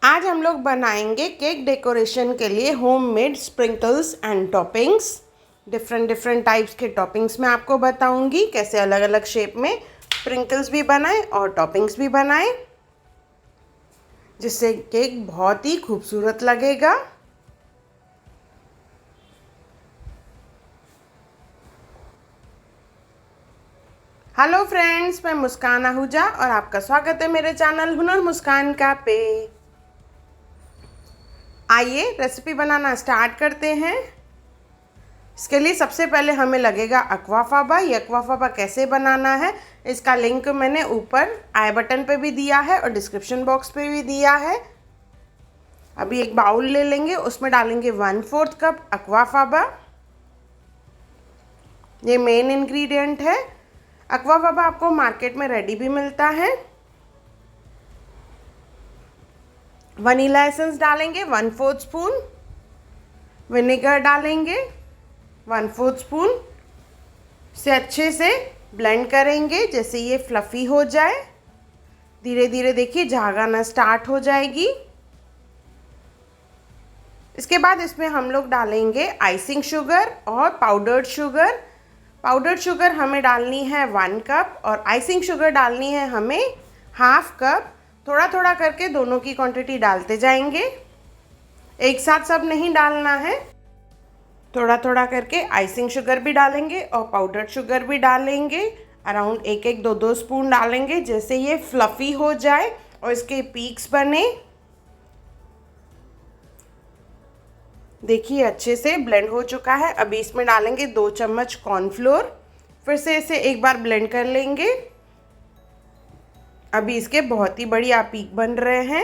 आज हम लोग बनाएंगे केक डेकोरेशन के लिए homemade sprinkles and toppings. Different different types के टॉपिंग्स मैं आपको बताऊंगी कैसे अलग अलग शेप में स्प्रिंकल्स भी बनाएं और टॉपिंग्स भी बनाएं, जिससे केक बहुत ही खूबसूरत लगेगा। हेलो फ्रेंड्स, मैं मुस्कान आहूजा और आपका स्वागत है मेरे चैनल हुनर मुस्कान का पे। आइए रेसिपी बनाना स्टार्ट करते हैं। इसके लिए सबसे पहले हमें लगेगा अक्वाफाबा। ये अक्वाफाबा कैसे बनाना है इसका लिंक मैंने ऊपर आई बटन पे भी दिया है और डिस्क्रिप्शन बॉक्स पे भी दिया है। अभी एक बाउल ले लेंगे, उसमें डालेंगे 1/4 कप अक्वाफाबा। ये मेन इंग्रेडिएंट है। अक्वाफाबा आपको मार्केट में रेडी भी मिलता है। वनीला एसेंस डालेंगे 1/4 स्पून। विनेगर डालेंगे 1/4 स्पून। से अच्छे से ब्लेंड करेंगे जैसे ये फ्लफ़ी हो जाए। धीरे धीरे देखिए झाग आना स्टार्ट हो जाएगी। इसके बाद इसमें हम लोग डालेंगे आइसिंग शुगर और पाउडर्ड शुगर। पाउडर्ड शुगर हमें डालनी है 1 कप और आइसिंग शुगर डालनी है हमें 1/2 कप। थोड़ा थोड़ा करके दोनों की क्वांटिटी डालते जाएंगे, एक साथ सब नहीं डालना है। थोड़ा थोड़ा करके आइसिंग शुगर भी डालेंगे और पाउडर्ड शुगर भी डालेंगे। अराउंड 1-2 स्पून डालेंगे जैसे ये फ्लफ़ी हो जाए और इसके पीक्स बने। देखिए अच्छे से ब्लेंड हो चुका है। अभी इसमें डालेंगे 2 चम्मच कॉर्नफ्लोर। फिर से इसे एक बार ब्लेंड कर लेंगे। अभी इसके बहुत ही बढ़िया पीक बन रहे हैं।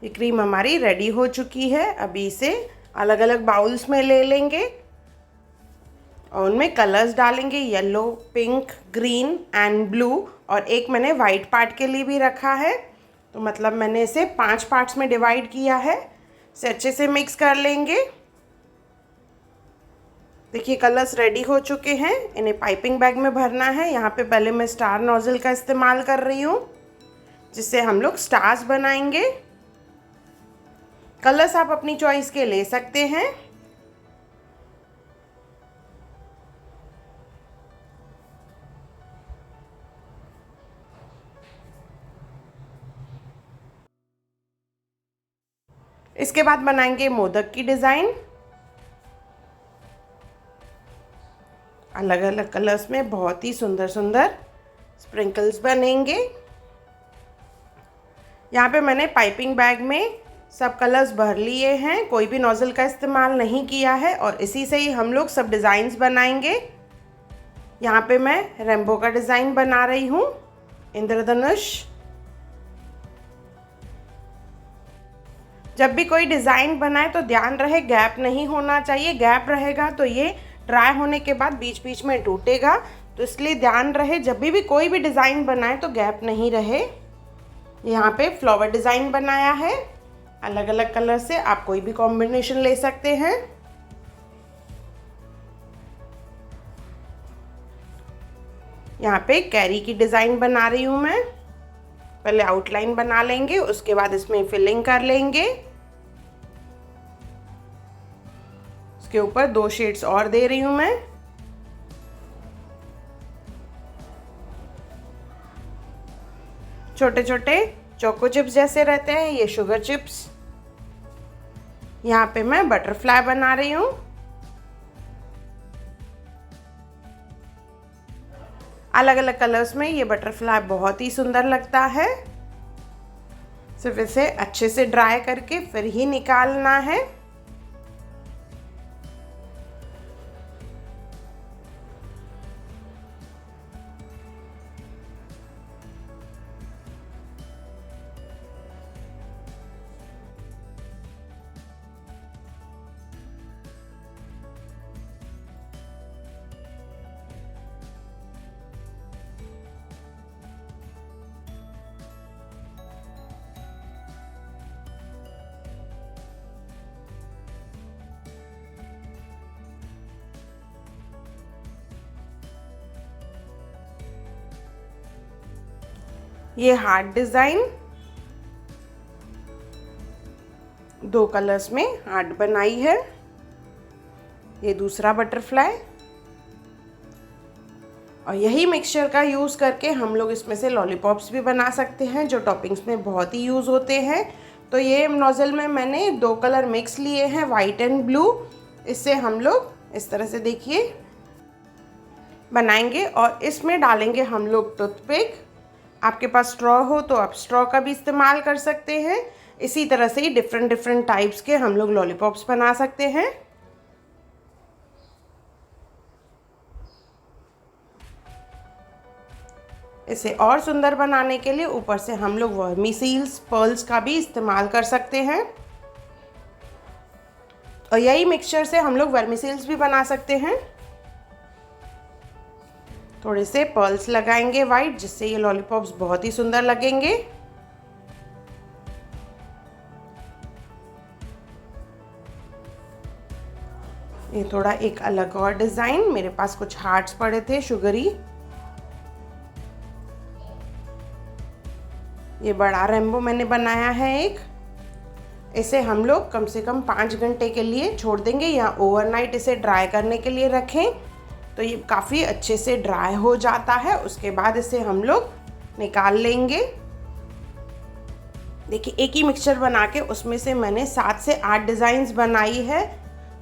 ये क्रीम हमारी रेडी हो चुकी है। अभी इसे अलग अलग बाउल्स में ले लेंगे और उनमें कलर्स डालेंगे, yellow, pink, green and blue. और एक मैंने वाइट पार्ट के लिए भी रखा है, तो मतलब मैंने इसे 5 पार्ट्स में डिवाइड किया है। इसे अच्छे से मिक्स कर लेंगे। देखिए कलर्स रेडी हो चुके हैं। इन्हें पाइपिंग बैग में भरना है। यहाँ पे पहले मैं स्टार नोजल का इस्तेमाल कर रही हूँ, जिससे हम लोग स्टार्स बनाएंगे। कलर्स आप अपनी चॉइस के ले सकते हैं। इसके बाद बनाएंगे मोदक की डिज़ाइन। अलग अलग कलर्स में बहुत ही सुंदर सुंदर स्प्रिंकल्स बनेंगे। यहाँ पे मैंने पाइपिंग बैग में सब कलर्स भर लिए हैं, कोई भी नोज़ल का इस्तेमाल नहीं किया है और इसी से ही हम लोग सब डिज़ाइंस बनाएंगे। यहाँ पे मैं रेम्बो का डिज़ाइन बना रही हूँ, इंद्रधनुष। जब भी कोई डिज़ाइन बनाए तो ध्यान रहे गैप नहीं होना चाहिए। गैप रहेगा तो ये ड्राई होने के बाद बीच बीच में टूटेगा, तो इसलिए ध्यान रहे जब भी कोई भी डिज़ाइन बनाए तो गैप नहीं रहे। यहाँ पे फ्लावर डिज़ाइन बनाया है। अलग अलग कलर से आप कोई भी कॉम्बिनेशन ले सकते हैं। यहाँ पे कैरी की डिज़ाइन बना रही हूँ मैं। पहले आउटलाइन बना लेंगे, उसके बाद इसमें फिलिंग कर लेंगे। इसके ऊपर 2 शेड्स और दे रही हूँ मैं। छोटे छोटे चोको चिप्स जैसे रहते हैं, ये शुगर चिप्स। यहाँ पे मैं बटरफ्लाई बना रही हूँ। अलग अलग कलर्स में ये बटरफ्लाई बहुत ही सुंदर लगता है। सिर्फ इसे अच्छे से ड्राई करके फिर ही निकालना है। ये हार्ट डिज़ाइन, 2 कलर्स में हार्ट बनाई है। ये दूसरा बटरफ्लाई, और यही मिक्सचर का यूज़ करके हम लोग इसमें से लॉलीपॉप्स भी बना सकते हैं जो टॉपिंग्स में बहुत ही यूज़ होते हैं। तो ये नोज़ल में मैंने 2 कलर मिक्स लिए हैं, वाइट एंड ब्लू। इससे हम लोग इस तरह से देखिए बनाएंगे और इसमें डालेंगे हम लोग टूथपिक। आपके पास स्ट्रॉ हो तो आप स्ट्रॉ का भी इस्तेमाल कर सकते हैं। इसी तरह से ही डिफरेंट टाइप्स के हम लोग लॉलीपॉप्स बना सकते हैं। इसे और सुंदर बनाने के लिए ऊपर से हम लोग वर्मीसील्स, पर्ल्स का भी इस्तेमाल कर सकते हैं। और यही मिक्सचर से हम लोग वर्मीसील्स भी बना सकते हैं। थोड़े से पर्ल्स लगाएंगे वाइट, जिससे ये लॉलीपॉप्स बहुत ही सुंदर लगेंगे। ये थोड़ा एक अलग और डिज़ाइन, मेरे पास कुछ हार्ट्स पड़े थे शुगरी। ये बड़ा रेम्बो मैंने बनाया है एक। इसे हम लोग कम से कम 5 घंटे के लिए छोड़ देंगे या ओवरनाइट इसे ड्राई करने के लिए रखें, तो ये काफ़ी अच्छे से ड्राई हो जाता है। उसके बाद इसे हम लोग निकाल लेंगे। देखिए एक ही मिक्सचर बना के उसमें से मैंने 7 से 8 डिज़ाइंस बनाई है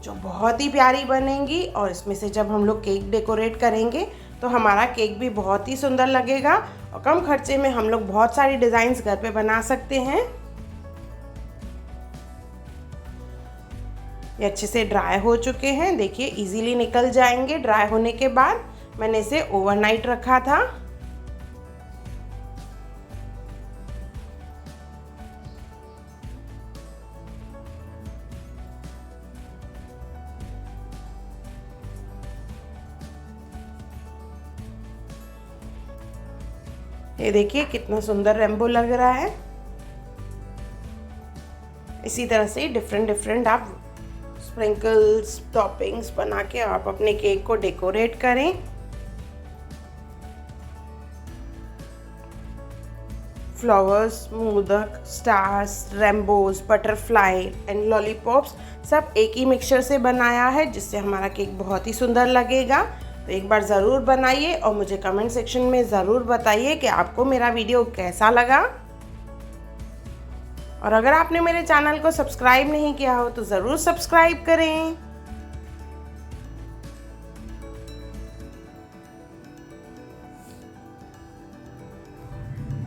जो बहुत ही प्यारी बनेंगी। और इसमें से जब हम लोग केक डेकोरेट करेंगे तो हमारा केक भी बहुत ही सुंदर लगेगा और कम खर्चे में हम लोग बहुत सारी डिज़ाइंस घर पे बना सकते हैं। ये अच्छे से ड्राई हो चुके हैं, देखिए इजीली निकल जाएंगे ड्राई होने के बाद। मैंने इसे ओवरनाइट रखा था। ये देखिए कितना सुंदर रेम्बो लग रहा है। इसी तरह से डिफरेंट आप स्प्रिंकल्स, टॉपिंग्स बना के आप अपने केक को डेकोरेट करें। Flowers, modak, stars, रेम्बोज, butterfly and lollipops सब एक ही मिक्सचर से बनाया है, जिससे हमारा केक बहुत ही सुंदर लगेगा। तो एक बार ज़रूर बनाइए और मुझे कमेंट सेक्शन में ज़रूर बताइए कि आपको मेरा वीडियो कैसा लगा। और अगर आपने मेरे चैनल को सब्सक्राइब नहीं किया हो तो ज़रूर सब्सक्राइब करें।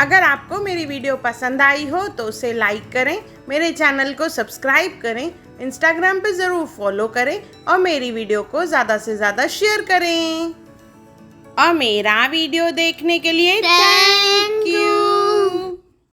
अगर आपको मेरी वीडियो पसंद आई हो तो उसे लाइक करें, मेरे चैनल को सब्सक्राइब करें, इंस्टाग्राम पे ज़रूर फॉलो करें और मेरी वीडियो को ज़्यादा से ज़्यादा शेयर करें। और मेरा वीडियो देखने के लिए थैंक यू।